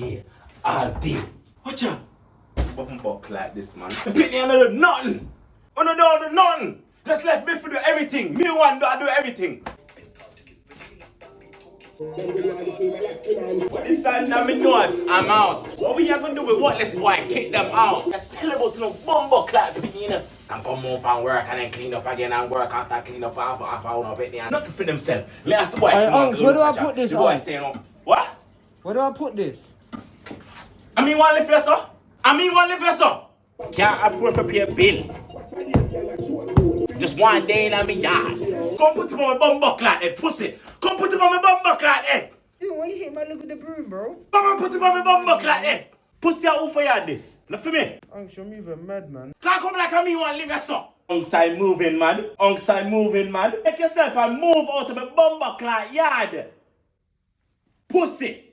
day. All day. Watch out. Button buck like this, man. Pick me another nothing. I don't do nothing. Just left me to do everything. Me one do I do everything. But this time now me knows I'm out. What we are gonna do with worthless boy? Kick them out. I tell about no bumbo clap picking up. And come home from work and then clean up again and work after clean up for half hour of it. Nothing for themselves. Let us the boy. Where do I put this? The boy saying, what? Where do I put this? I mean one lift sir. Can't afford to pay a bill. Just one day in my yard. Come put him on my bumbo clap head, pussy. Come put him on my bumbo clap head. Dude, why you hit my look with the broom, bro? Come on, put him on my bumbo clap head. Pussy out for you this. Not for me. Unks, you're moving mad, man. Can't come like a me one live so. Unkside moving mad. Make yourself and move out of my bumbo clap yard. Pussy.